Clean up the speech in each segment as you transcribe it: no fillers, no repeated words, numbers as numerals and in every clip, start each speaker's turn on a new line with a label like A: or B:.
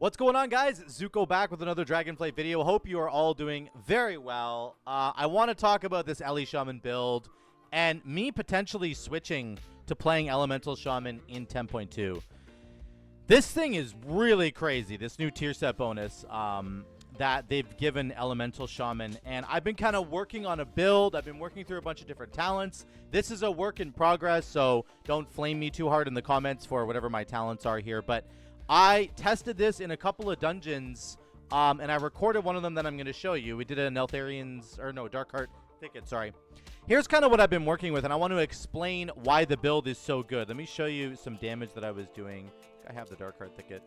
A: What's going on, guys? Zuko back with another Dragonflight video. Hope you are all doing very well. I want to talk about this Ele Shaman build and me potentially switching to playing Elemental Shaman in 10.2. This thing is really crazy, this new tier set bonus that they've given Elemental Shaman. And I've been kind of working on a build. I've been working through a bunch of different talents. This is a work in progress, so don't flame me too hard in the comments for whatever my talents are here. But I tested this in a couple of dungeons, and I recorded one of them that I'm going to show you. We did it in Eltharian's, or no, Darkheart Thicket, sorry. Here's kind of what I've been working with, and I want to explain why the build is so good. Let me show you some damage that I was doing. I have the Darkheart Thicket.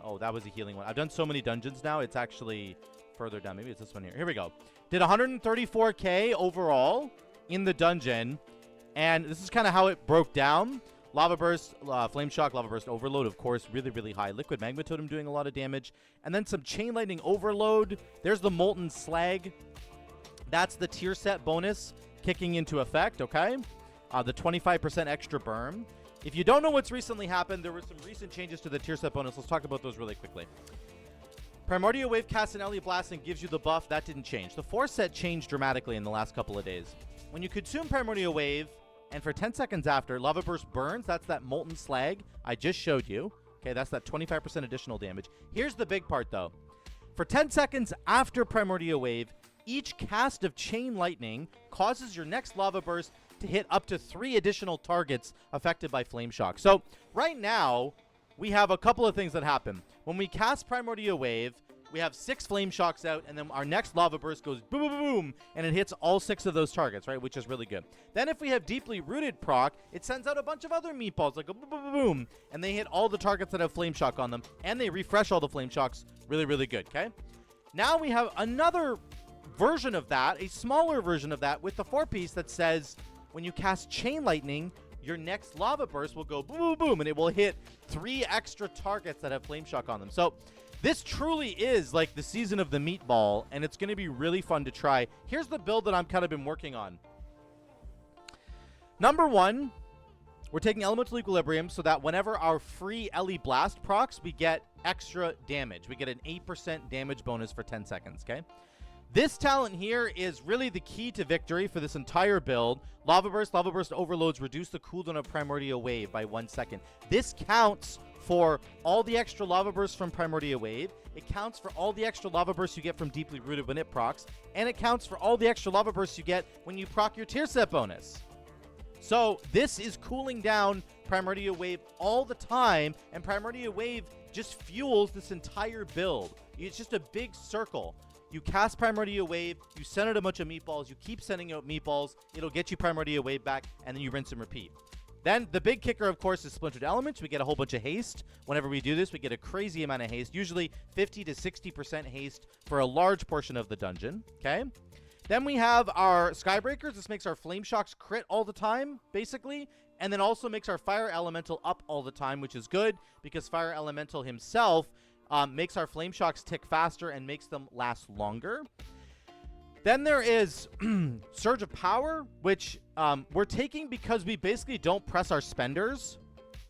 A: Oh, that was a healing one. I've done so many dungeons now, it's actually further down. Maybe it's this one here. Here we go. Did 134k overall in the dungeon, and this is kind of how it broke down. Lava Burst, Flame Shock, Lava Burst Overload, of course, really, really high. Liquid Magma Totem doing a lot of damage. And then some Chain Lightning Overload. There's the Molten Slag. That's the tier set bonus kicking into effect, okay? The 25% extra burn. If you don't know what's recently happened, there were some recent changes to the tier set bonus. Let's talk about those really quickly. Primordial Wave casts an Ele Blast and gives you the buff. That didn't change. The Force set changed dramatically in the last couple of days. When you consume Primordial Wave, and for 10 seconds after, Lava Burst burns. That's that Molten Slag I just showed you. Okay, that's that 25% additional damage. Here's the big part, though. For 10 seconds after Primordial Wave, each cast of Chain Lightning causes your next Lava Burst to hit up to 3 additional targets affected by Flame Shock. So, right now, we have a couple of things that happen. When we cast Primordial Wave, we have 6 Flame Shocks out, and then our next Lava Burst goes boom, boom, boom, boom, and it hits all 6 of those targets, right, which is really good. Then if we have Deeply Rooted proc, it sends out a bunch of other meatballs, like a boom, boom, boom, boom, and they hit all the targets that have Flame Shock on them, and they refresh all the Flame Shocks really, really good, okay? Now we have another version of that, a smaller version of that, with the 4-piece that says when you cast Chain Lightning, your next Lava Burst will go boom, boom, boom, and it will hit 3 extra targets that have Flame Shock on them. So this truly is like the season of the meatball, and it's going to be really fun to try. Here's the build that I'm kind of been working on. Number 1, we're taking Elemental Equilibrium so that whenever our free Ele Blast procs, we get extra damage. We get an 8% damage bonus for 10 seconds, okay? This talent here is really the key to victory for this entire build. Lava Burst Overloads reduce the cooldown of Primordial Wave by 1 second. This counts for all the extra Lava Bursts from Primordial Wave. It counts for all the extra Lava Bursts you get from Deeply Rooted when it procs. And it counts for all the extra Lava Bursts you get when you proc your tier set bonus. So this is cooling down Primordial Wave all the time, and Primordial Wave just fuels this entire build. It's just a big circle. You cast Primordial Wave, you send out a bunch of meatballs, you keep sending out meatballs, it'll get you Primordial Wave back, and then you rinse and repeat. Then the big kicker, of course, is Splintered Elements. We get a whole bunch of haste. Whenever we do this, we get a crazy amount of haste, usually 50 to 60% haste for a large portion of the dungeon, okay? Then we have our Skybreakers. This makes our Flame Shocks crit all the time, basically, and then also makes our Fire Elemental up all the time, which is good because Fire Elemental himself makes our Flame Shocks tick faster and makes them last longer. Then there is Surge of Power, which we're taking because we basically don't press our spenders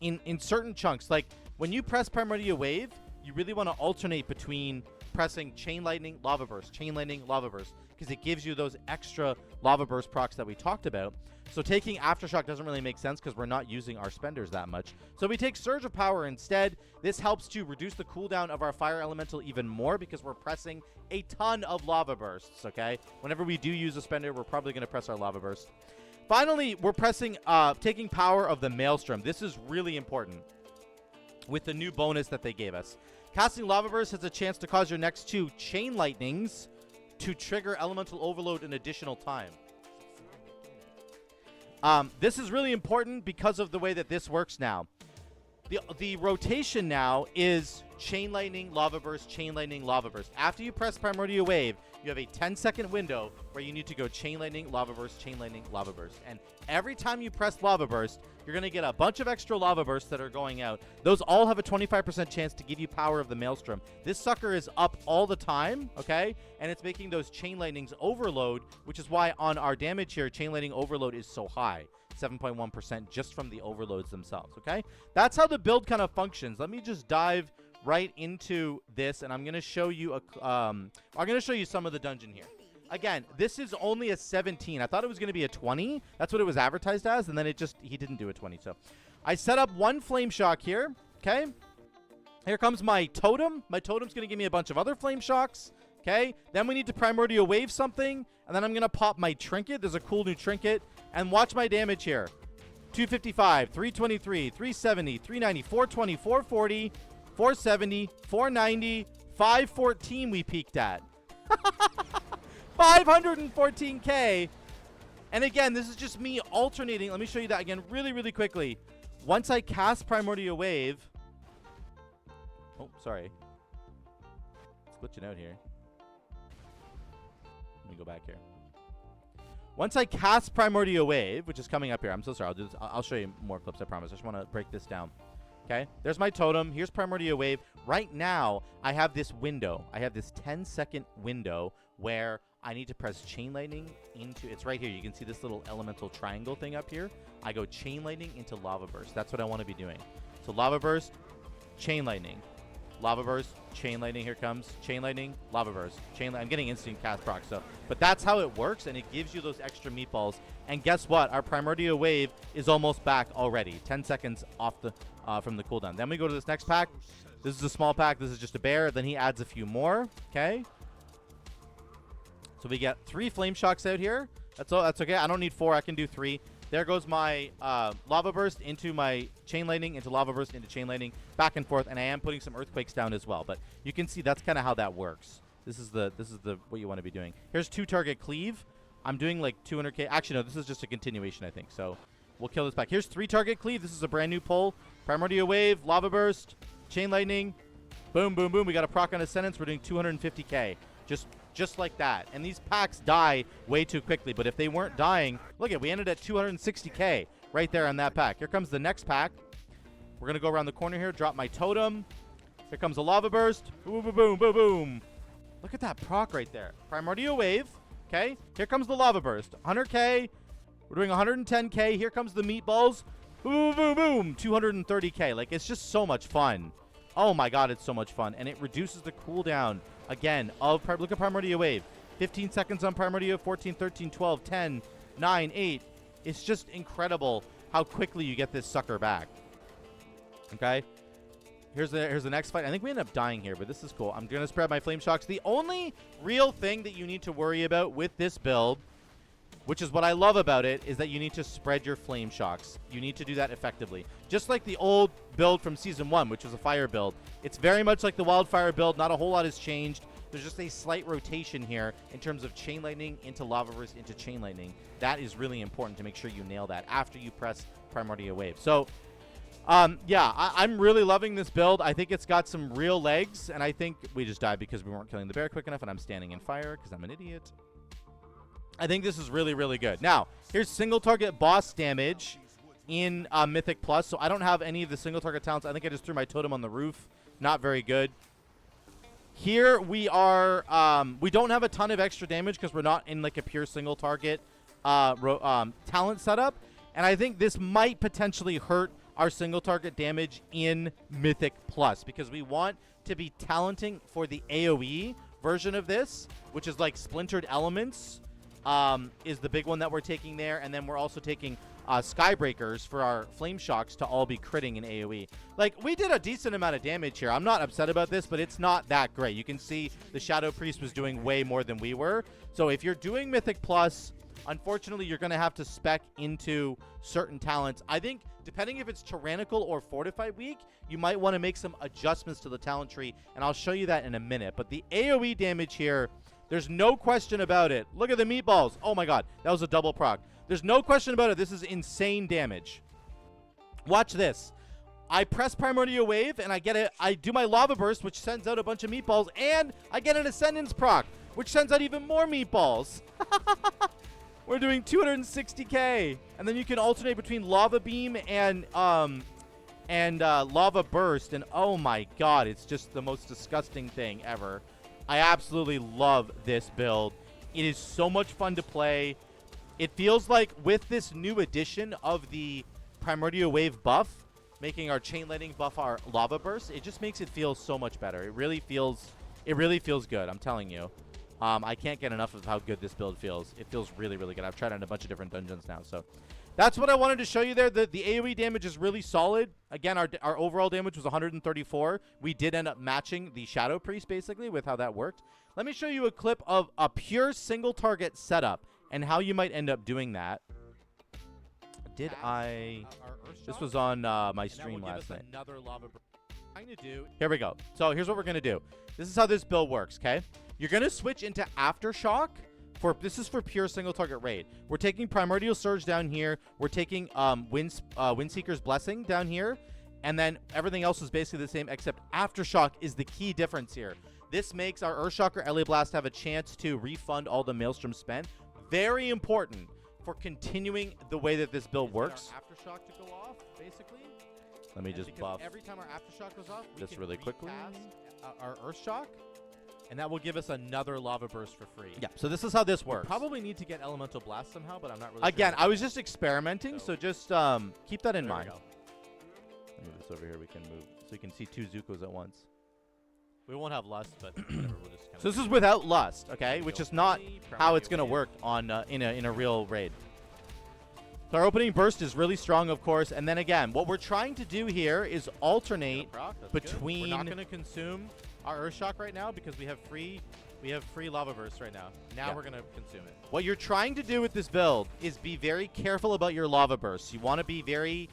A: in certain chunks. Like, when you press Primordial Wave, you really want to alternate between pressing Chain Lightning, Lava Burst, Chain Lightning, Lava Burst, because it gives you those extra Lava Burst procs that we talked about. So taking Aftershock doesn't really make sense because we're not using our spenders that much. So we take Surge of Power instead. This helps to reduce the cooldown of our Fire Elemental even more because we're pressing a ton of Lava Bursts, okay? Whenever we do use a spender, we're probably going to press our Lava Burst. Finally, we're pressing, taking power of the Maelstrom. This is really important with the new bonus that they gave us. Casting Lava Burst has a chance to cause your next 2 Chain Lightnings to trigger Elemental Overload an additional time. This is really important because of the way that this works now. The rotation now is Chain Lightning, Lava Burst, Chain Lightning, Lava Burst. After you press Primordial Wave, you have a 10-second window where you need to go Chain Lightning, Lava Burst, Chain Lightning, Lava Burst. And every time you press Lava Burst, you're going to get a bunch of extra Lava Bursts that are going out. Those all have a 25% chance to give you power of the Maelstrom. This sucker is up all the time, okay? And it's making those Chain Lightnings overload, which is why on our damage here, Chain Lightning overload is so high. 7.1% just from the overloads themselves, okay? That's how the build kind of functions. Let me just dive right into this, and I'm going to show you I'm going to show you some of the dungeon here. Again, this is only a 17. I thought it was going to be a 20. That's what it was advertised as, and then he didn't do a 20. So I set up one flame shock here, okay? Here comes my totem. My totem's going to give me a bunch of other flame shocks, okay? Then we need to primordial wave something, and then I'm going to pop my trinket. There's a cool new trinket, and watch my damage here. 255, 323, 370, 390, 420, 440, 470, 490, 514 we peaked at. 514k. And again, this is just me alternating. Let me show you that again really, really quickly. Once I cast Primordial Wave. Oh, sorry. It's glitching out here. Let me go back here. Once I cast Primordial Wave, which is coming up here. I'm so sorry. I'll show you more clips, I promise. I just want to break this down. Okay, there's my totem. Here's Primordial Wave. Right now, I have this window. I have this 10-second window where I need to press Chain Lightning into... It's right here. You can see this little elemental triangle thing up here. I go Chain Lightning into Lava Burst. That's what I want to be doing. So Lava Burst, Chain Lightning. Lava Burst, Chain Lightning. Here comes Chain Lightning, Lava Burst, Chain Lightning. I'm getting instant cast proc, so... But that's how it works, and it gives you those extra meatballs. And guess what? Our Primordial Wave is almost back already. 10 seconds off the... from the cooldown. Then we go to this next pack. This is a small pack. This is just a bear. Then he adds a few more. Okay. So we get 3 flame shocks out here. That's all. That's okay. I don't need 4. I can do 3. There goes my lava burst into my chain lightning, into lava burst, into chain lightning, back and forth. And I am putting some earthquakes down as well. But you can see that's kind of how that works. This is the what you want to be doing. Here's 2 target cleave. I'm doing like 200k. Actually, no. This is just a continuation, I think. So we'll kill this back. Here's 3 target cleave. This is a brand new pull. Primordial Wave, Lava Burst, Chain Lightning. Boom, boom, boom. We got a proc on Ascendance. We're doing 250k. Just like that. And these packs die way too quickly. But if they weren't dying, look at, we ended at 260k right there on that pack. Here comes the next pack. We're going to go around the corner here, drop my totem. Here comes a Lava Burst. Boom, boom, boom, boom, boom. Look at that proc right there. Primordial Wave. Okay. Here comes the Lava Burst. 100k. We're doing 110k. Here comes the meatballs. Boom, boom, boom. 230k. Like, it's just so much fun. Oh, my God, it's so much fun. And it reduces the cooldown, again, of... Look at Primordial Wave. 15 seconds on Primordial. 14, 13, 12, 10, 9, 8. It's just incredible how quickly you get this sucker back. Okay? Here's the next fight. I think we end up dying here, but this is cool. I'm going to spread my Flame Shocks. The only real thing that you need to worry about with this build, which is what I love about it, is that you need to spread your Flame Shocks. You need to do that effectively. Just like the old build from Season 1, which was a fire build. It's very much like the Wildfire build. Not a whole lot has changed. There's just a slight rotation here in terms of Chain Lightning into Lava Burst into Chain Lightning. That is really important to make sure you nail that after you press Primordial Wave. So, yeah, I'm really loving this build. I think it's got some real legs, and I think we just died because we weren't killing the bear quick enough, and I'm standing in fire because I'm an idiot. I think this is really, really good. Now, here's single target boss damage in Mythic Plus. So I don't have any of the single target talents. I think I just threw my totem on the roof. Not very good. Here we are. We don't have a ton of extra damage because we're not in like a pure single target talent setup. And I think this might potentially hurt our single target damage in Mythic Plus because we want to be talenting for the AoE version of this, which is like Splintered Elements. Is the big one that we're taking there. And then we're also taking Skybreakers for our Flame Shocks to all be critting in AoE. Like, we did a decent amount of damage here. I'm not upset about this, but it's not that great. You can see the Shadow Priest was doing way more than we were. So if you're doing Mythic Plus, unfortunately, you're going to have to spec into certain talents. I think, depending if it's Tyrannical or Fortified Weak, you might want to make some adjustments to the talent tree. And I'll show you that in a minute. But the AoE damage here... There's no question about it. Look at the meatballs. Oh, my God. That was a double proc. There's no question about it. This is insane damage. Watch this. I press Primordial Wave, and I get it. I do my Lava Burst, which sends out a bunch of meatballs, and I get an Ascendance proc, which sends out even more meatballs. We're doing 260k. And then you can alternate between Lava Beam and Lava Burst. And, oh, my God. It's just the most disgusting thing ever. I absolutely love this build. It is so much fun to play. It feels like with this new addition of the Primordial Wave buff, making our chain lightning buff our lava burst, it just makes it feel so much better. It really feels good. I'm telling you. I can't get enough of how good this build feels. It feels really, really good. I've tried it in a bunch of different dungeons now. So that's what I wanted to show you there. The AoE damage is really solid. Again, our overall damage was 134. We did end up matching the Shadow Priest, basically, with how that worked. Let me show you a clip of a pure single target setup and how you might end up doing that. Did I... This was on my stream last night. Here we go. So here's what we're going to do. This is how this build works, okay? You're going to switch into Aftershock. This is for pure single target raid. We're taking Primordial Surge down here. We're taking Windseeker's Blessing down here. And then everything else is basically the same, except Aftershock is the key difference here. This makes our Earthshock or LA Blast have a chance to refund all the Maelstrom spent. Very important for continuing the way that this build works.
B: Aftershock to go off, basically.
A: Let me just buff
B: every time our Aftershock goes off,
A: this really quickly.
B: Our Earthshock, and that will give us another Lava Burst for free.
A: Yeah, so this is how this works.
B: Probably need to get Elemental Blast somehow, but I'm not really
A: Again,
B: sure.
A: I was just experimenting, so just keep that in mind.
B: There we go.
A: Move this over here. We can move, so you can see 2 Zuko's at once.
B: We won't have Lust, but whatever, we'll just kind
A: So this is without Lust, okay? Which is not how it's going to work on in a real raid. So our opening burst is really strong, of course. And then again, what we're trying to do here is alternate between...
B: We're not going to consume our Earthshock right now because we have free Lava Burst right now. Now we're going to consume it.
A: What you're trying to do with this build is be very careful about your Lava Bursts. You want to be very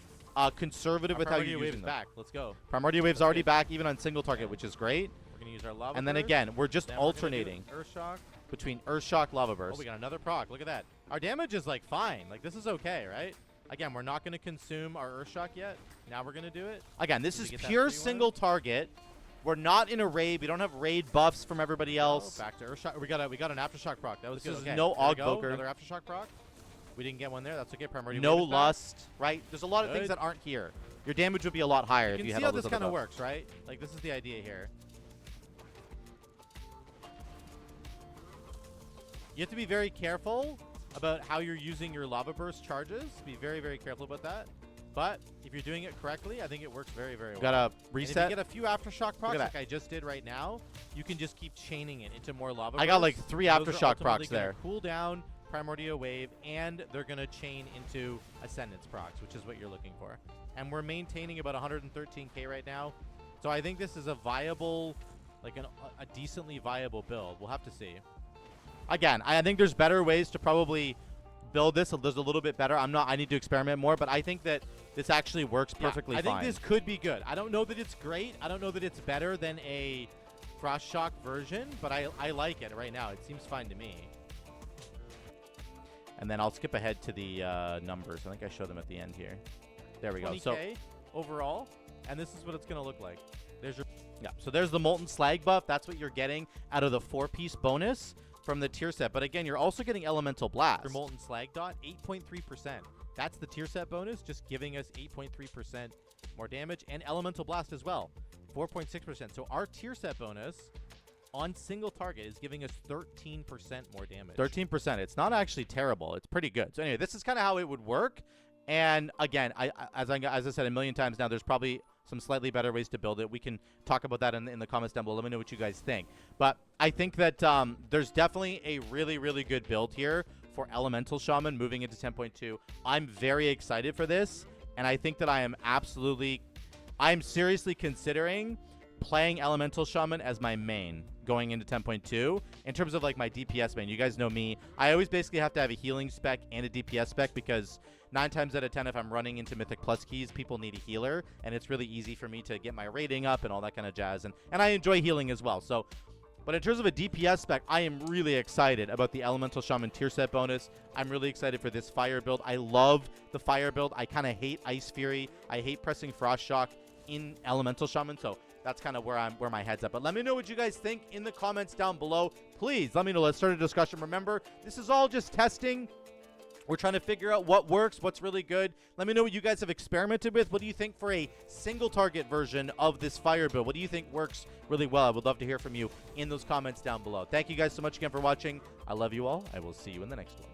A: conservative with how you're using them.
B: Back. Let's go.
A: Primordial Wave's already back, even on single target, which is great.
B: We're going to use our Lava
A: And then
B: Burst.
A: again, we're just
B: Then
A: alternating
B: Earthshock.
A: between Earthshock, Lava Burst.
B: Oh, we got another proc. Look at that. Our damage is like fine. Like this is okay, right? Again, we're not going to consume our Earthshock yet. Now we're going to do it.
A: Again, this
B: Did
A: is
B: we get that
A: pure
B: free one?
A: single target. We're not in a raid. We don't have raid buffs from everybody else.
B: Back to Earthshock. We got an Aftershock proc. That was
A: This
B: good.
A: is
B: Okay,
A: no
B: there we
A: Og
B: go.
A: Poker.
B: Another Aftershock proc. We didn't get one there. That's okay. Primordial
A: No
B: Wave is back.
A: Lust, right? There's a lot of things
B: Good.
A: that aren't here. Your damage would be a lot higher
B: You
A: if
B: can
A: you
B: see
A: had
B: how
A: all
B: this
A: those
B: kind
A: other
B: of
A: buffs.
B: works, right? Like this is the idea here. You have to be very careful about how you're using your Lava Burst charges. Be very, very careful about that. But if you're doing it correctly, I think it works very, very well.
A: Gotta
B: And
A: reset.
B: if you get a few Aftershock procs,
A: at
B: like
A: that.
B: I just did right now, you can just keep chaining it into more Lava
A: I got
B: Bursts.
A: like 3
B: Those are
A: Aftershock
B: ultimately
A: procs
B: gonna
A: there.
B: Cool down Primordial Wave, and they're going to chain into Ascendance procs, which is what you're looking for. And we're maintaining about 113k right now. So I think this is a viable, like a decently viable build. We'll have to see.
A: Again, I think there's better ways to probably build this. There's a little bit better. I need to experiment more, but I think that this actually works perfectly
B: I
A: fine.
B: think this could be good. I don't know that it's great. I don't know that it's better than a Frost Shock version, but I like it right now. It seems fine to me.
A: And then I'll skip ahead to the numbers. I think I showed them at the end here. There we go.
B: 20k
A: So
B: overall, and this is what it's going to look like. There's your
A: yeah, so there's the Molten Slag buff. That's what you're getting out of the 4-piece bonus from the tier set. But again, you're also getting Elemental Blast.
B: your Molten Slag dot, 8.3%. That's the tier set bonus, just giving us 8.3% more damage, and Elemental Blast as well, 4.6%. So our tier set bonus on single target is giving us 13% more damage.
A: 13%. It's not actually terrible. It's pretty good. So anyway, this is kind of how it would work. And again, as I said a million times now, there's probably some slightly better ways to build it. We can talk about that in the comments down below. Let me know what you guys think. But I think that there's definitely a really, really good build here for Elemental Shaman moving into 10.2. I'm very excited for this. And I think that I'm seriously considering playing Elemental Shaman as my main going into 10.2 in terms of like my DPS main. You guys know me. I always basically have to have a healing spec and a DPS spec because 9 times out of 10 if I'm running into Mythic Plus keys, people need a healer, and it's really easy for me to get my rating up and all that kind of jazz. And I enjoy healing as well. So, but in terms of a DPS spec, I am really excited about the Elemental Shaman tier set bonus. I'm really excited for this fire build. I love the fire build. I kind of hate Ice Fury. I hate pressing Frost Shock in Elemental Shaman. So that's kind of where my head's at. But let me know what you guys think in the comments down below. Please let me know. Let's start a discussion. Remember, this is all just testing. We're trying to figure out what works, what's really good. Let me know what you guys have experimented with. What do you think for a single target version of this fire build? What do you think works really well? I would love to hear from you in those comments down below. Thank you guys so much again for watching. I love you all. I will see you in the next one.